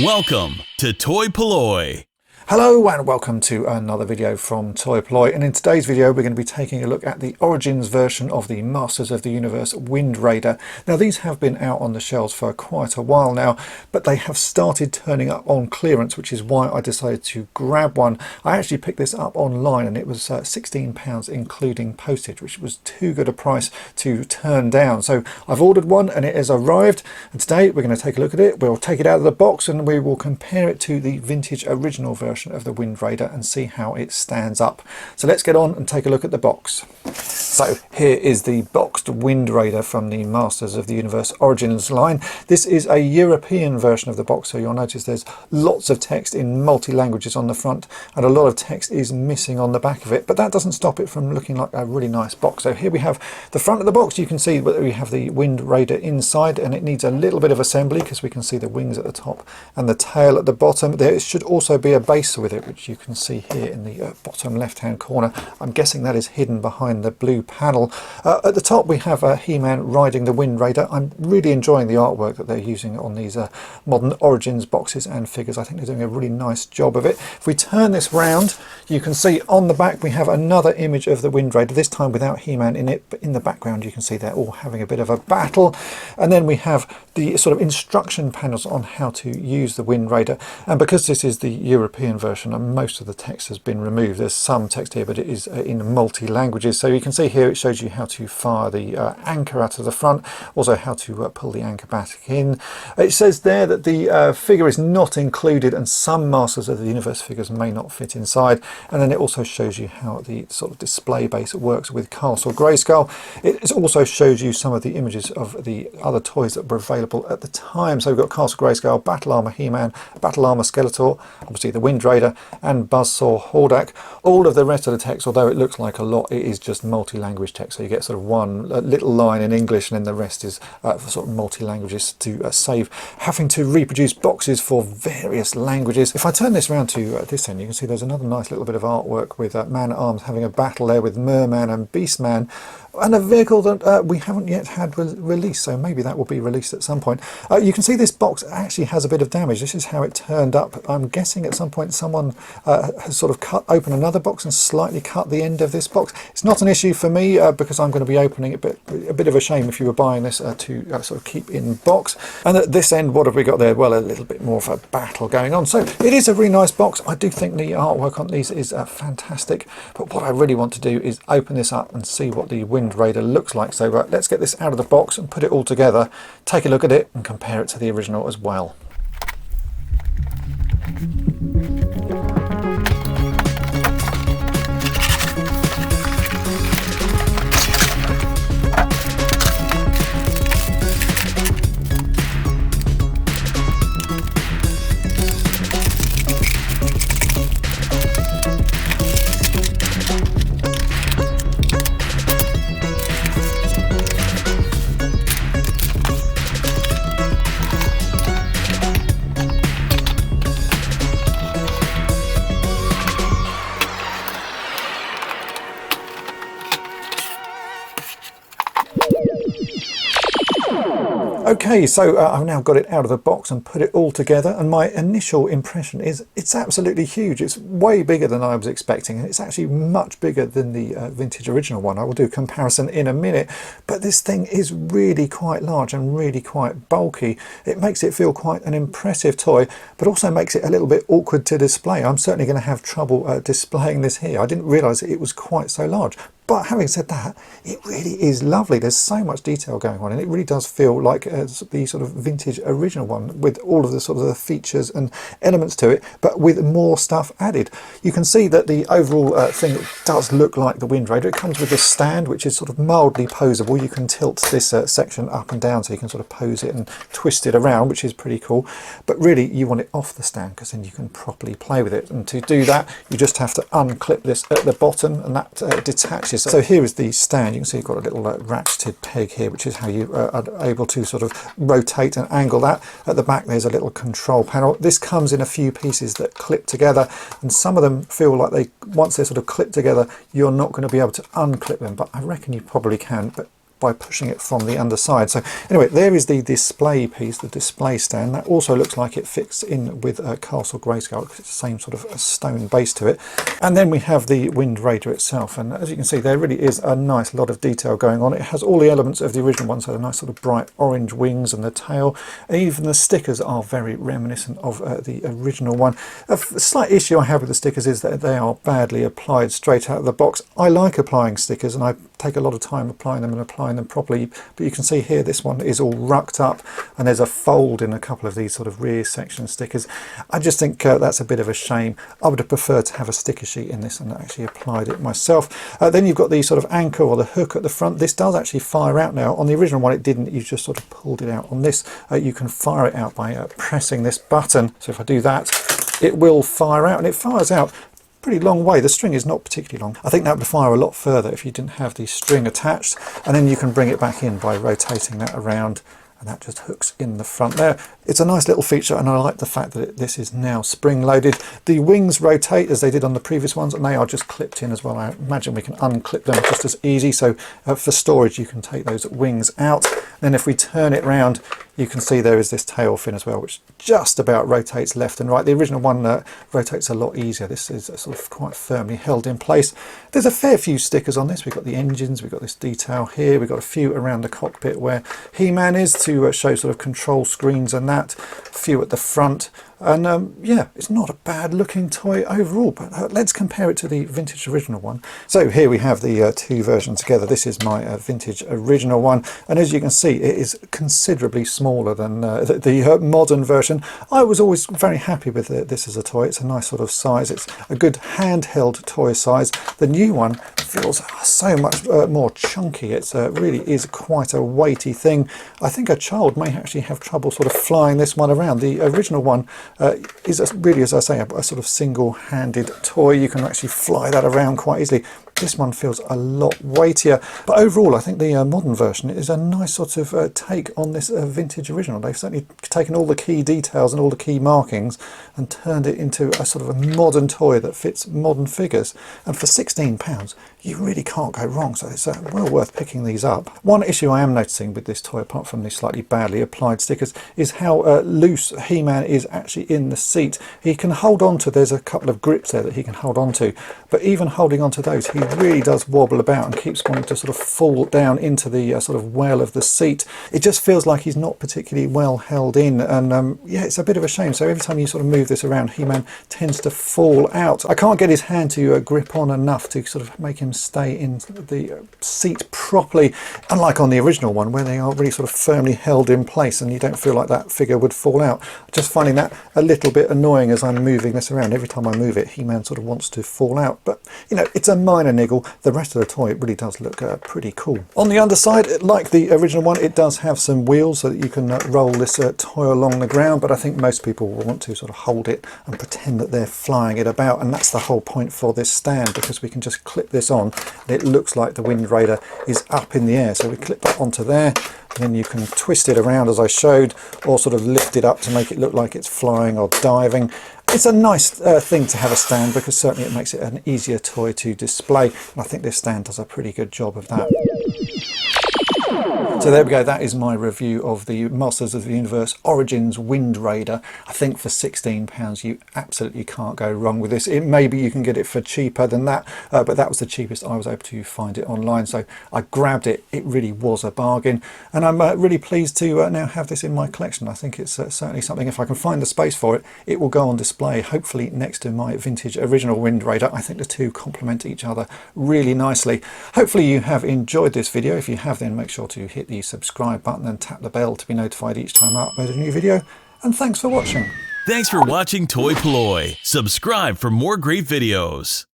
Welcome to toy-polloi. Hello and welcome to another video from toy-polloi, and in today's video we're going to be taking a look at the Origins version of the Masters of the Universe Wind Raider. Now these have been out on the shelves for quite a while now, but they have started turning up on clearance, which is why I decided to grab one. I actually picked this up online and it was £16 including postage, which was too good a price to turn down. So I've ordered one and it has arrived, and today we're going to take a look at it. We'll take it out of the box and we will compare it to the vintage original version of the Wind Raider and see how it stands up. So let's get on and take a look at the box. So here is the boxed Wind Raider from the Masters of the Universe Origins line. This is a European version of the box, so you'll notice there's lots of text in multi-languages on the front and a lot of text is missing on the back of it, but that doesn't stop it from looking like a really nice box. So here we have the front of the box. You can see that we have the Wind Raider inside, and it needs a little bit of assembly because we can see the wings at the top and the tail at the bottom. There should also be a base with it, which you can see here in the bottom left hand corner. I'm guessing that is hidden behind the blue panel. At the top we have He-Man riding the Wind Raider. I'm really enjoying the artwork that they're using on these modern Origins boxes and figures. I think they're doing a really nice job of it. If we turn this round, you can see on the back we have another image of the Wind Raider, this time without He-Man in it, but in the background you can see they're all having a bit of a battle. And then we have the sort of instruction panels on how to use the Wind Raider, and because this is the European version and most of the text has been removed, there's some text here but it is in multi-languages. So you can see here it shows you how to fire the anchor out of the front, also how to pull the anchor back in. It says there that the figure is not included and some Masters of the Universe figures may not fit inside, and then it also shows you how the sort of display base works with Castle Grayskull. It also shows you some of the images of the other toys that were available at the time. So we've got Castle Grayskull, Battle Armor He-Man, Battle Armor Skeletor, obviously the Wind Raider, and Buzzsaw Hordak. All of the rest of the text, although it looks like a lot, it is just multi-language text. So you get sort of one little line in English and then the rest is sort of multi-languages to save having to reproduce boxes for various languages. If I turn this around to this end, you can see there's another nice little bit of artwork with Man-at-Arms having a battle there with Merman and Beastman, and a vehicle that we haven't yet had released, so maybe that will be released at some point. You can see this box actually has a bit of damage. This is how it turned up. I'm guessing at some point someone has sort of cut open another box and slightly cut the end of this box. It's not an issue for me because I'm going to be opening it, but a bit of a shame if you were buying this to sort of keep in box. And at this end, what have we got there? Well, a little bit more of a battle going on. So it is a really nice box. I do think the artwork on these is fantastic, but what I really want to do is open this up and see what the Wind Raider looks like. So let's get this out of the box and put it all together, take a look at it and compare it to the original as well. Okay, so I've now got it out of the box and put it all together, and my initial impression is it's absolutely huge. It's way bigger than I was expecting, and it's actually much bigger than the vintage original one. I will do a comparison in a minute, but this thing is really quite large and really quite bulky. It makes it feel quite an impressive toy, but also makes it a little bit awkward to display. I'm certainly going to have trouble displaying this here. I didn't realise it was quite so large. But having said that, it really is lovely. There's so much detail going on, and it really does feel like the sort of vintage original one, with all of the sort of the features and elements to it, but with more stuff added. You can see that the overall thing does look like the Wind Raider. It comes with this stand, which is sort of mildly posable. You can tilt this section up and down, so you can sort of pose it and twist it around, which is pretty cool. But really, you want it off the stand because then you can properly play with it. And to do that, you just have to unclip this at the bottom, and that detaches. So here is the stand. You can see you've got a little ratcheted peg here, which is how you are able to sort of rotate and angle that. At the back there's a little control panel. This comes in a few pieces that clip together, and some of them feel like once they're sort of clipped together, you're not going to be able to unclip them, but I reckon you probably can. But by pushing it from the underside. So anyway, there is the display piece, the display stand. That also looks like it fits in with Castle Grayskull because it's the same sort of stone base to it. And then we have the Wind Raider itself, and as you can see, there really is a nice lot of detail going on. It has all the elements of the original one, so the nice sort of bright orange wings and the tail. Even the stickers are very reminiscent of the original one. A slight issue I have with the stickers is that they are badly applied straight out of the box. I like applying stickers, and I take a lot of time applying them and applying them properly, but you can see here this one is all rucked up and there's a fold in a couple of these sort of rear section stickers. I just think that's a bit of a shame. I would have preferred to have a sticker sheet in this and actually applied it myself. Then you've got the sort of anchor or the hook at the front. This does actually fire out now. On the original one it didn't, you just sort of pulled it out. On this you can fire it out by pressing this button. So if I do that, it will fire out, and it fires out pretty long way. The string is not particularly long. I think that would fire a lot further if you didn't have the string attached, and then you can bring it back in by rotating that around, and that just hooks in the front there. It's a nice little feature, and I like the fact that this is now spring loaded. The wings rotate as they did on the previous ones, and they are just clipped in as well. I imagine we can unclip them just as easy, so for storage you can take those wings out. Then if we turn it round, you can see there is this tail fin as well, which just about rotates left and right. The original one rotates a lot easier. This is sort of quite firmly held in place. There's a fair few stickers on this. We've got the engines, we've got this detail here, we've got a few around the cockpit where He-Man is to show sort of control screens and that, a few at the front. And yeah, it's not a bad looking toy overall, but let's compare it to the vintage original one. So here we have the two versions together. This is my vintage original one, and as you can see, it is considerably smaller than the modern version. I was always very happy with this as a toy. It's a nice sort of size. It's a good handheld toy size. The new one feels so much more chunky. It really is quite a weighty thing. I think a child may actually have trouble sort of flying this one around. The original one is really, as I say, a sort of single-handed toy. You can actually fly that around quite easily. This one feels a lot weightier, but overall I think the modern version is a nice sort of take on this vintage original. They've certainly taken all the key details and all the key markings and turned it into a sort of a modern toy that fits modern figures. And for £16, you really can't go wrong, so it's well worth picking these up. One issue I am noticing with this toy, apart from the slightly badly applied stickers, is how loose He-Man is actually in the seat. He can hold on to, there's a couple of grips there that he can hold on to, but even holding on to those, he really does wobble about and keeps wanting to sort of fall down into the sort of well of the seat. It just feels like he's not particularly well held in, and yeah, it's a bit of a shame. So every time you sort of move this around, He-Man tends to fall out. I can't get his hand to grip on enough to sort of make him stay in the seat properly, unlike on the original one where they are really sort of firmly held in place and you don't feel like that figure would fall out. Just finding that a little bit annoying as I'm moving this around. Every time I move it, He-Man sort of wants to fall out, but you know, it's a minor niggle. The rest of the toy, it really does look pretty cool. On the underside, like the original one, it does have some wheels so that you can roll this toy along the ground, but I think most people will want to sort of hold it and pretend that they're flying it about, and that's the whole point for this stand, because we can just clip this on and it looks like the Wind Raider is up in the air. So we clip that onto there, and then you can twist it around as I showed, or sort of lift it up to make it look like it's flying or diving. It's a nice thing to have a stand, because certainly it makes it an easier toy to display, and I think this stand does a pretty good job of that. So there we go, that is my review of the Masters of the Universe Origins Wind Raider. I think for £16 you absolutely can't go wrong with this. Maybe you can get it for cheaper than that, but that was the cheapest I was able to find it online, so I grabbed it. It really was a bargain, and I'm really pleased to now have this in my collection. I think it's certainly something, if I can find the space for it, it will go on display, hopefully next to my vintage original Wind Raider. I think the two complement each other really nicely. Hopefully you have enjoyed this video. If you have, then make sure to hit the subscribe button and tap the bell to be notified each time I upload a new video. And thanks for watching. Thanks for watching Toy-Polloi. Subscribe for more great videos.